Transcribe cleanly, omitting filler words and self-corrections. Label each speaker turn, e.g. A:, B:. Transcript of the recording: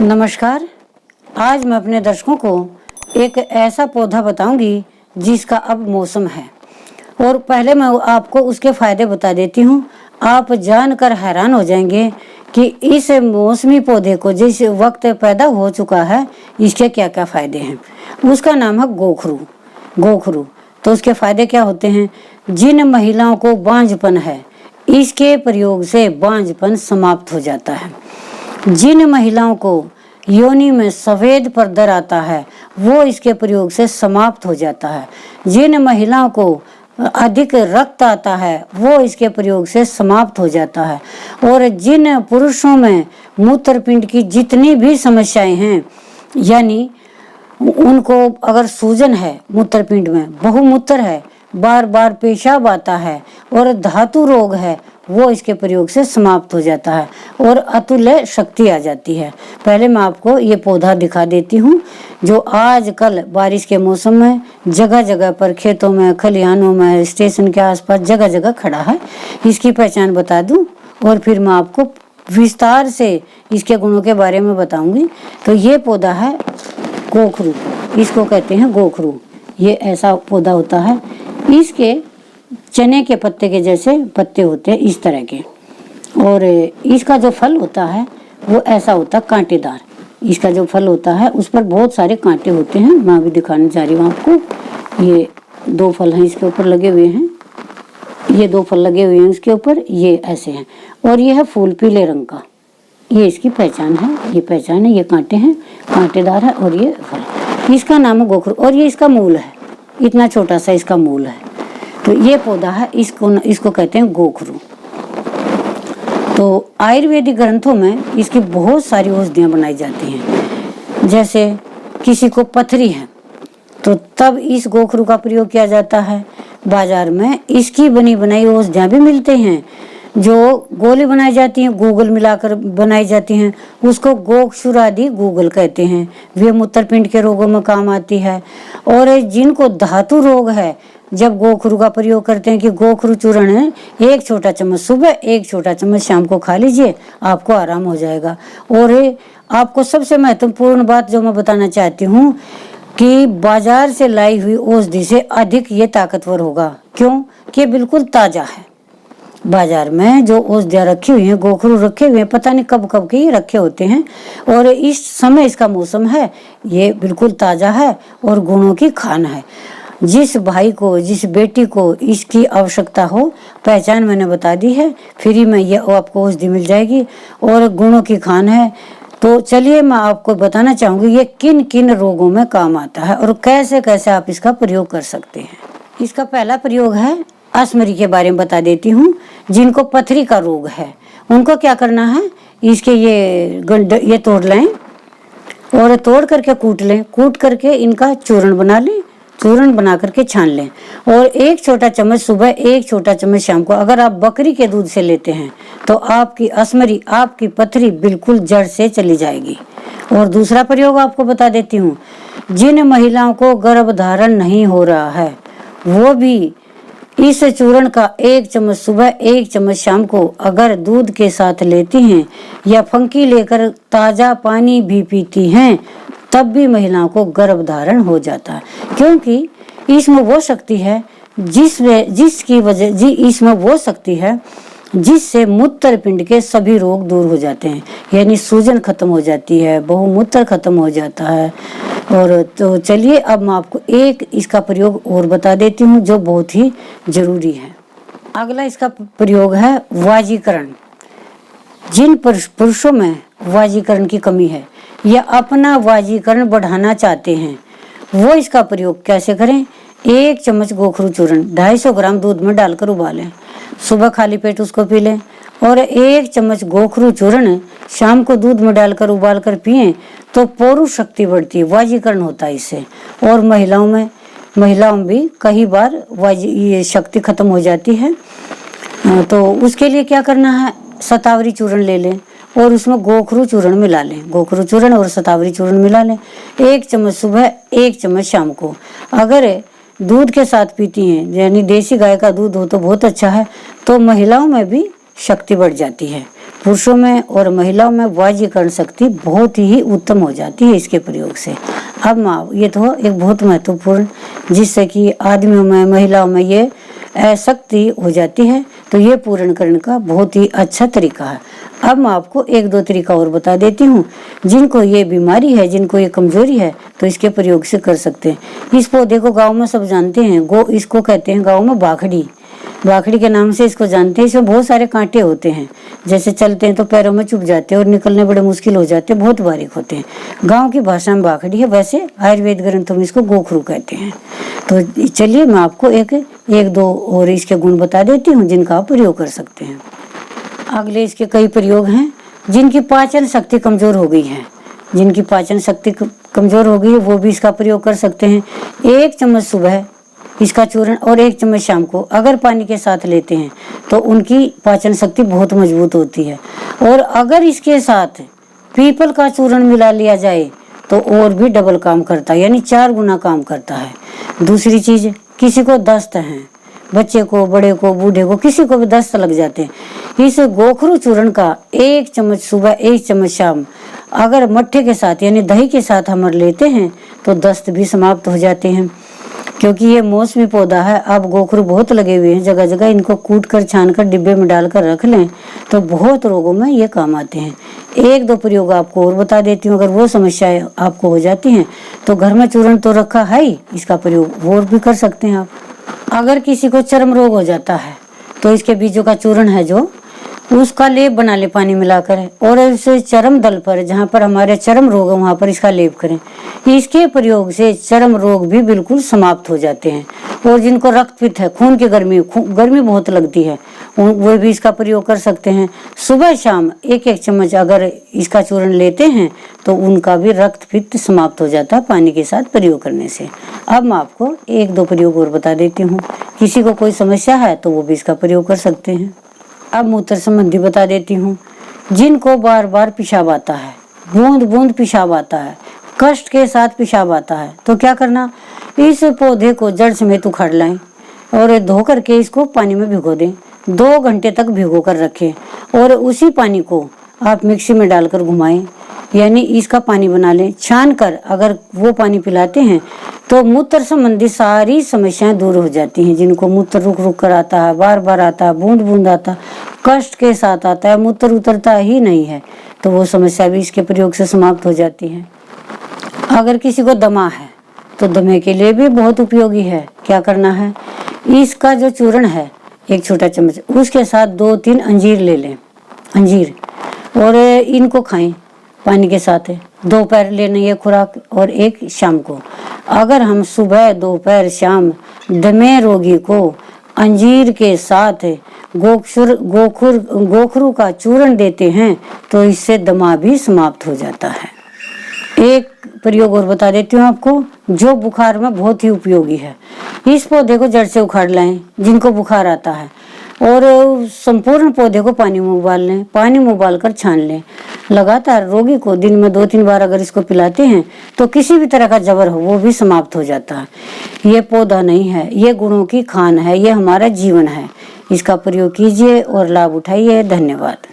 A: नमस्कार। आज मैं अपने दर्शकों को एक ऐसा पौधा बताऊंगी जिसका अब मौसम है, और पहले मैं आपको उसके फायदे बता देती हूँ। आप जानकर हैरान हो जाएंगे कि इस मौसमी पौधे को जिस वक्त पैदा हो चुका है इसके क्या क्या फायदे हैं। उसका नाम है गोखरू। गोखरू तो उसके फायदे क्या होते हैं? जिन महिलाओं को बांझपन है, इसके प्रयोग से बांझपन समाप्त हो जाता है। जिन महिलाओं को योनि में सफेद परदर आता है वो इसके प्रयोग से समाप्त हो जाता है। जिन महिलाओं को अधिक रक्त आता है वो इसके प्रयोग से समाप्त हो जाता है। और जिन पुरुषों में मूत्रपिंड की जितनी भी समस्याएं हैं, यानी उनको अगर सूजन है मूत्रपिंड में, बहुमूत्र है, बार बार पेशाब आता है और धातु रोग है, वो इसके प्रयोग से समाप्त हो जाता है और अतुल्य शक्ति आ जाती है। पहले मैं आपको ये पौधा दिखा देती हूँ जो आजकल बारिश के मौसम में जगह जगह पर, खेतों में, खलिहानों में, स्टेशन के आसपास जगह जगह खड़ा है। इसकी पहचान बता दूं और फिर मैं आपको विस्तार से इसके गुणों के बारे में बताऊंगी। तो ये पौधा है गोखरू, इसको कहते हैं गोखरू। ये ऐसा पौधा होता है, इसके चने के पत्ते के जैसे पत्ते होते हैं इस तरह के, और इसका जो फल होता है वो ऐसा होता है कांटेदार। इसका जो फल होता है उस पर बहुत सारे कांटे होते हैं। मैं अभी दिखाने जा रही हूँ आपको। ये 2 फल हैं इसके ऊपर लगे हुए हैं, ये 2 फल लगे हुए हैं इसके ऊपर, ये ऐसे हैं। और ये है फूल पीले रंग का, ये इसकी पहचान है। ये पहचान है, ये कांटे हैं, कांटेदार है और ये फल। इसका नाम है गोखरू और ये इसका मूल है, इतना छोटा सा इसका मूल है। तो ये पौधा है, इसको कहते हैं गोखरू। तो आयुर्वेदिक ग्रंथों में इसकी बहुत सारी औषधियाँ बनाई जाती हैं। जैसे किसी को पथरी है तो तब इस गोखरू का प्रयोग किया जाता है। बाजार में इसकी बनी बनाई औषधियाँ भी मिलते हैं। जो गोली बनाई जाती हैं, गूगल मिलाकर बनाई जाती हैं, उसको गोक्षुरादि गूगल कहते हैं। वे मूत्रपिंड के रोगों में काम आती है। और जिनको धातु रोग है, जब गोखरू का प्रयोग करते हैं कि गोखरू चूर्ण है, 1 छोटा चम्मच सुबह, 1 छोटा चम्मच शाम को खा लीजिए, आपको आराम हो जाएगा। और आपको सबसे महत्वपूर्ण बात जो मैं बताना चाहती हूँ कि बाजार से लाई हुई औषधि से अधिक ये ताकतवर होगा। क्यों? कि बिल्कुल ताजा है। बाजार में जो औषधियाँ रखी हुई हैं, गोखरू रखे हुए हैं, पता नहीं कब कब के ये रखे होते हैं, और इस समय इसका मौसम है, ये बिल्कुल ताजा है और गुणों की खान है। जिस भाई को, जिस बेटी को इसकी आवश्यकता हो, पहचान मैंने बता दी है, फ्री में ये आपको औषधि मिल जाएगी और गुणों की खान है। तो चलिए मैं आपको बताना चाहूँगी ये किन किन रोगों में काम आता है और कैसे कैसे आप इसका प्रयोग कर सकते हैं। इसका पहला प्रयोग है, अश्मरी के बारे में बता देती हूँ। जिनको पथरी का रोग है उनको क्या करना है, इसके ये तोड़ लें और तोड़ करके कूट लें, कूट करके इनका चूर्ण बना लें, चूर्ण बना करके छान लें। और 1 छोटा चम्मच सुबह, 1 छोटा चम्मच शाम को। अगर आप बकरी के दूध से लेते हैं तो आपकी अश्मरी, आपकी पथरी बिल्कुल जड़ से चली जाएगी। और दूसरा प्रयोग आपको बता देती हूँ, जिन महिलाओं को गर्भधारण नहीं हो रहा है वो भी इस चूर्ण का 1 चम्मच सुबह, 1 चम्मच शाम को अगर दूध के साथ लेती हैं या फंकी लेकर ताजा पानी भी पीती हैं, तब भी महिलाओं को गर्भधारण हो जाता है। क्योंकि इसमें वो शक्ति है इसमें वो शक्ति है जिससे मूत्रपिंड के सभी रोग दूर हो जाते हैं। यानी सूजन खत्म हो जाती है, बहुमूत्र खत्म हो जाता है। और तो चलिए अब मैं आपको एक इसका प्रयोग और बता देती हूँ जो बहुत ही जरूरी है। अगला इसका प्रयोग है वाजीकरण। जिन पुरुषों में वाजीकरण की कमी है या अपना वाजीकरण बढ़ाना चाहते हैं, वो इसका प्रयोग कैसे करें? 1 चम्मच गोखरू चूर्ण 250 ग्राम दूध में डालकर उबालें, सुबह खाली पेट उसको पी लें। और 1 चम्मच गोखरू चूर्ण शाम को दूध में डालकर उबाल कर पिएं तो पौरुष शक्ति बढ़ती है, वाजीकरण होता है इससे। और महिलाओं में भी कई बार ये शक्ति खत्म हो जाती है। तो उसके लिए क्या करना है, शतावरी चूर्ण ले लें और उसमें गोखरू चूर्ण मिला लें। गोखरू चूर्ण और शतावरी चूर्ण मिला लें, 1 चम्मच सुबह, 1 चम्मच शाम को। अगर दूध के साथ पीती हैं, यानी देसी गाय का दूध हो तो बहुत अच्छा है, तो महिलाओं में भी शक्ति बढ़ जाती है। पुरुषों में और महिलाओं में वाजीकरण शक्ति बहुत ही उत्तम हो जाती है इसके प्रयोग से। अब माँ ये तो एक बहुत महत्वपूर्ण, जिससे कि आदमियों में महिलाओं में ये शक्ति हो जाती है, तो ये पूर्ण करने का बहुत ही अच्छा तरीका है। अब मैं आपको एक दो तरीका और बता देती हूँ। जिनको ये बीमारी है, जिनको ये कमजोरी है, तो इसके प्रयोग से कर सकते हैं। इस पौधे को गांव में सब जानते हैं, इसको कहते हैं गांव में बाखड़ी, बाखड़ी के नाम से इसको जानते हैं। इसमें बहुत सारे कांटे होते हैं, जैसे चलते हैं तो पैरों में चुभ जाते हैं और निकलने बड़े मुश्किल हो जाते हैं, बहुत बारीक होते हैं। गांव की भाषा में बाखड़ी है, वैसे आयुर्वेद ग्रंथों में इसको गोखरू कहते हैं। तो चलिए मैं आपको एक दो और इसके गुण बता देती हूँ जिनका आप प्रयोग कर सकते हैं। अगले इसके कई प्रयोग हैं। जिनकी पाचन शक्ति कमजोर हो गई है, जिनकी पाचन शक्ति कमजोर हो गई है, वो भी इसका प्रयोग कर सकते हैं। 1 चम्मच सुबह इसका चूर्ण और 1 चम्मच शाम को अगर पानी के साथ लेते हैं तो उनकी पाचन शक्ति बहुत मजबूत होती है। और अगर इसके साथ पीपल का चूर्ण मिला लिया जाए तो और भी डबल काम करता है, यानी 4 गुना काम करता है। दूसरी चीज, किसी को दस्त है, बच्चे को, बड़े को, बूढ़े को, किसी को भी दस्त लग जाते हैं, इस गोखरू चूर्ण का 1 चम्मच सुबह 1 चम्मच शाम अगर मट्ठे के साथ यानी दही के साथ हम लेते हैं तो दस्त भी समाप्त हो जाते हैं। क्योंकि ये मौसमी पौधा है, अब गोखरू बहुत लगे हुए हैं जगह जगह, इनको कूट कर छान कर डिब्बे में डालकर रख लें तो बहुत रोगों में ये काम आते हैं। 1-2 प्रयोग आपको और बता देती हूँ, अगर वो समस्याएं आपको हो जाती हैं तो घर में चूर्ण तो रखा है ही, इसका प्रयोग और भी कर सकते हैं आप। अगर किसी को चर्म रोग हो जाता है तो इसके बीजों का चूर्ण है जो, उसका लेप बना ले पानी मिलाकर, और इसे चर्म दल पर, जहाँ पर हमारे चर्म रोग है वहाँ पर इसका लेप करें। इसके प्रयोग से चर्म रोग भी बिल्कुल समाप्त हो जाते हैं। और जिनको रक्तपित्त है, खून की गर्मी बहुत लगती है, वो भी इसका प्रयोग कर सकते हैं। सुबह शाम 1-1 चम्मच अगर इसका चूर्ण लेते हैं तो उनका भी रक्तपित्त समाप्त हो जाता है पानी के साथ प्रयोग करने से। अब मैं आपको 1-2 प्रयोग और बता देती हूँ। किसी को कोई समस्या है तो वो भी इसका प्रयोग कर सकते हैं। अब मूत्र संबंधी बता देती हूँ। जिनको बार बार पेशाब आता है, बूंद बूंद पेशाब आता है, कष्ट के साथ पेशाब आता है, तो क्या करना, इस पौधे को जड़ समेत उखाड़ लाएं और धो करके इसको पानी में भिगो दें। 2 घंटे तक भिगो कर रखें और उसी पानी को आप मिक्सी में डालकर घुमाएं, यानी इसका पानी बना लें। छान कर अगर वो पानी पिलाते हैं तो मूत्र संबंधी सारी समस्याएं दूर हो जाती हैं। जिनको मूत्र रुक रुक कर आता है, बार बार आता है, बूंद बूंद आता है, कष्ट के साथ आता है, मूत्र उतरता ही नहीं है, तो वो समस्या भी इसके प्रयोग से समाप्त हो जाती है। अगर किसी को दमा है तो दमे के लिए भी बहुत उपयोगी है। क्या करना है, इसका जो चूर्ण है 1 छोटा चम्मच, उसके साथ 2-3 अंजीर ले लें, अंजीर, और इनको खाएं पानी के साथ। दोपहर लेना ये खुराक और 1 शाम को। अगर हम सुबह, दोपहर, शाम दमे रोगी को अंजीर के साथ गोखरू का चूर्ण देते हैं तो इससे दमा भी समाप्त हो जाता है। एक प्रयोग और बता देती हूँ आपको, जो बुखार में बहुत ही उपयोगी है। इस पौधे को जड़ से उखाड़ लाएं जिनको बुखार आता है, और संपूर्ण पौधे को पानी में उबाल लें, पानी में उबाल कर छान लें। लगातार रोगी को दिन में 2-3 बार अगर इसको पिलाते हैं तो किसी भी तरह का जबर हो वो भी समाप्त हो जाता है। ये पौधा नहीं है, ये गुणों की खान है, ये हमारा जीवन है। इसका प्रयोग कीजिए और लाभ उठाइए। धन्यवाद।